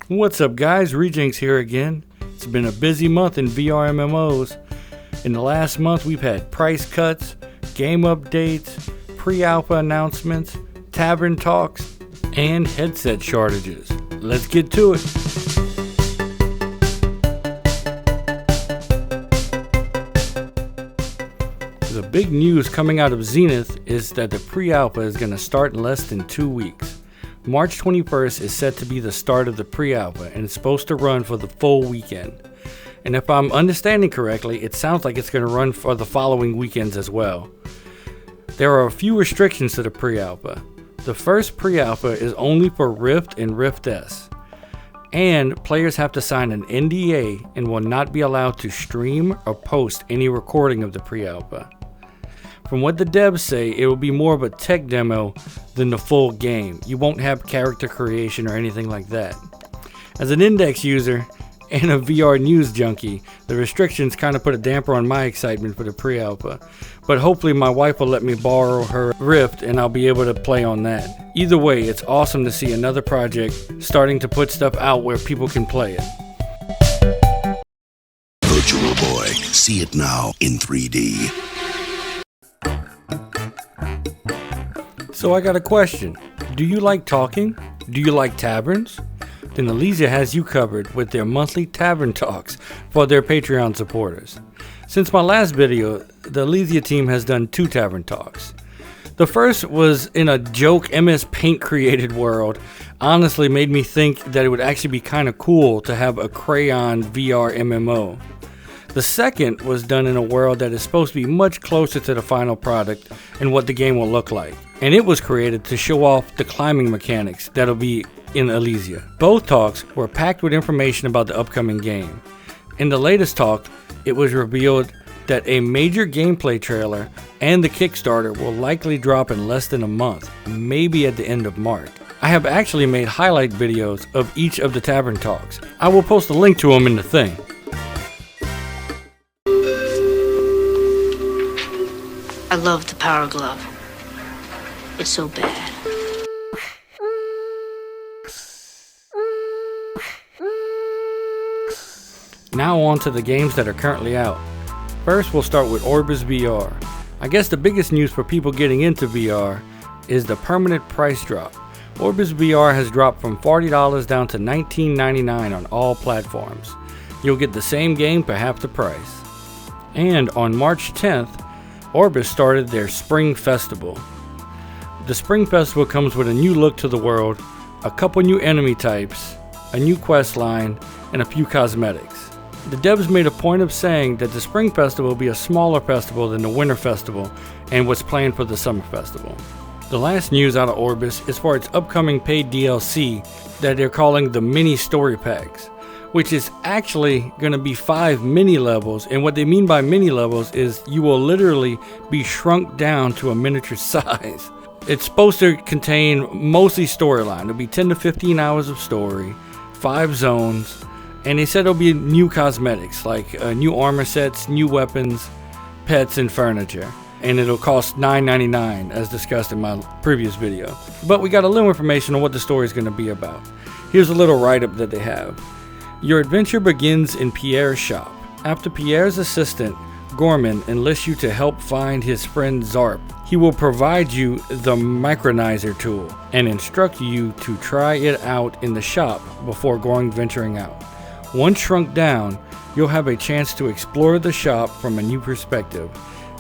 What's up guys, Rejinx here again. It's been a busy month in VR MMOs. In the last month we've had price cuts, game updates, pre-alpha announcements, Tavern talks, and headset shortages. Let's get to it. The big news coming out of Zenith is that the pre-alpha is going to start in less than 2 weeks. March 21st is set to be the start of the pre-alpha and it's supposed to run for the full weekend. And if I'm understanding correctly, it sounds like it's going to run for the following weekends as well. There are a few restrictions to the pre-alpha. The first pre-alpha is only for Rift and Rift S. And players have to sign an NDA and will not be allowed to stream or post any recording of the pre-alpha. From what the devs say, it will be more of a tech demo than the full game. You won't have character creation or anything like that. As an Index user and a VR news junkie, the restrictions kind of put a damper on my excitement for the pre-alpha. But hopefully my wife will let me borrow her Rift and I'll be able to play on that. Either way, it's awesome to see another project starting to put stuff out where people can play it. Virtual Boy, see it now in 3D. So I got a question. Do you like talking? Do you like taverns? Then Ilysia has you covered with their monthly Tavern talks for their Patreon supporters. Since my last video, the Ilysia team has done 2 Tavern talks. The first was in a joke MS Paint created world. Honestly made me think that it would actually be kind of cool to have a crayon VR MMO. The second was done in a world that is supposed to be much closer to the final product and what the game will look like. And it was created to show off the climbing mechanics that'll be in Ilysia. Both talks were packed with information about the upcoming game. In the latest talk, it was revealed that a major gameplay trailer and the Kickstarter will likely drop in less than a month, maybe at the end of March. I have actually made highlight videos of each of the Tavern talks. I will post a link to them in the thing. I love the Power Glove. It's so bad. Now on to the games that are currently out. First we'll start with OrbusVR. I guess the biggest news for people getting into VR is the permanent price drop. OrbusVR has dropped from $40 down to $19.99 on all platforms. You'll get the same game for half the price. And on March 10th, Orbis started their Spring Festival. The Spring Festival comes with a new look to the world, a couple new enemy types, a new quest line, and a few cosmetics. The devs made a point of saying that the Spring Festival will be a smaller festival than the Winter Festival and what's planned for the Summer Festival. The last news out of Orbis is for its upcoming paid DLC that they're calling the Mini Story Packs, which is actually going to be 5 mini levels, and what they mean by mini levels is you will literally be shrunk down to a miniature size. It's supposed to contain mostly storyline. It'll be 10 to 15 hours of story, 5 zones, and they said there'll be new cosmetics like new armor sets, new weapons, pets, and furniture. And it'll cost $9.99 as discussed in my previous video. But we got a little information on what the story is going to be about. Here's a little write-up that they have. Your adventure begins in Pierre's shop. After Pierre's assistant, Gorman, enlists you to help find his friend Zarp. He will provide you the Micronizer tool and instruct you to try it out in the shop before venturing out. Once shrunk down, you'll have a chance to explore the shop from a new perspective,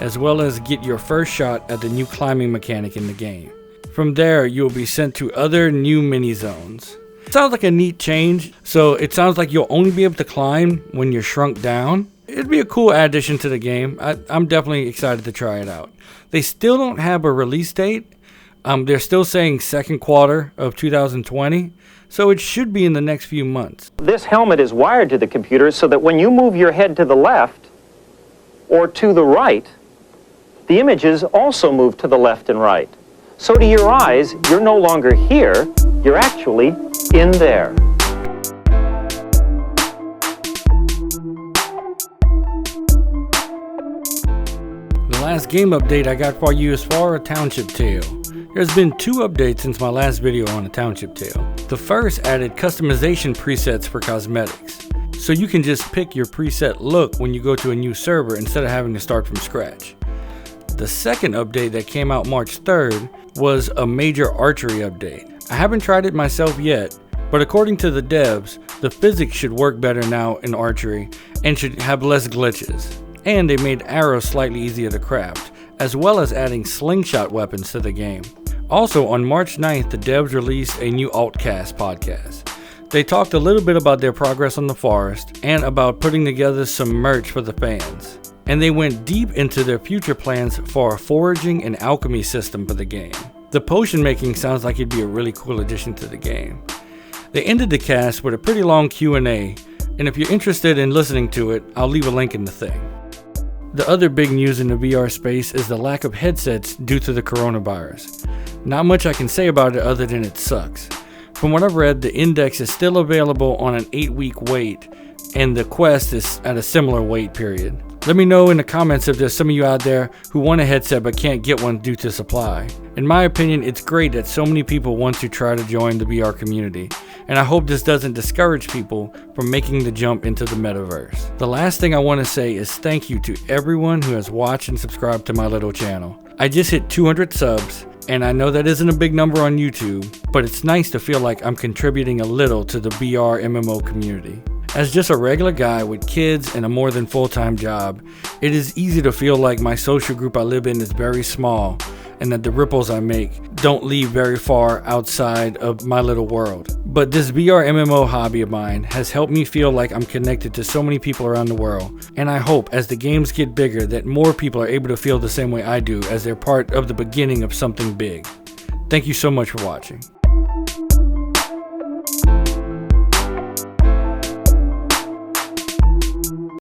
as well as get your first shot at the new climbing mechanic in the game. From there, you'll be sent to other new mini zones. Sounds like a neat change, so it sounds like you'll only be able to climb when you're shrunk down. It'd be a cool addition to the game. I'm definitely excited to try it out. They still don't have a release date. They're still saying second quarter of 2020, so it should be in the next few months. This helmet is wired to the computer so that when you move your head to the left or to the right, the images also move to the left and right. So to your eyes, you're no longer here, you're actually in there. The last game update I got for you is for a Township Tale. There's been 2 updates since my last video on a Township Tale. The first added customization presets for cosmetics, so you can just pick your preset look when you go to a new server instead of having to start from scratch. The second update that came out March 3rd was a major archery update. I haven't tried it myself yet, but according to the devs, the physics should work better now in archery and should have less glitches. And they made arrows slightly easier to craft, as well as adding slingshot weapons to the game. Also, on March 9th, the devs released a new Altcast podcast. They talked a little bit about their progress on the forest and about putting together some merch for the fans. And they went deep into their future plans for a foraging and alchemy system for the game. The potion making sounds like it'd be a really cool addition to the game. They ended the cast with a pretty long Q&A, and if you're interested in listening to it, I'll leave a link in the thing. The other big news in the VR space is the lack of headsets due to the coronavirus. Not much I can say about it other than it sucks. From what I've read, the Index is still available on an 8-week wait, and the Quest is at a similar wait period. Let me know in the comments if there's some of you out there who want a headset but can't get one due to supply. In my opinion, it's great that so many people want to try to join the VR community, and I hope this doesn't discourage people from making the jump into the metaverse. The last thing I want to say is thank you to everyone who has watched and subscribed to my little channel. I just hit 200 subs, and I know that isn't a big number on YouTube, but it's nice to feel like I'm contributing a little to the VR MMO community. As just a regular guy with kids and a more than full-time job, it is easy to feel like my social group I live in is very small and that the ripples I make don't lead very far outside of my little world. But this VR MMO hobby of mine has helped me feel like I'm connected to so many people around the world, and I hope as the games get bigger that more people are able to feel the same way I do as they're part of the beginning of something big. Thank you so much for watching.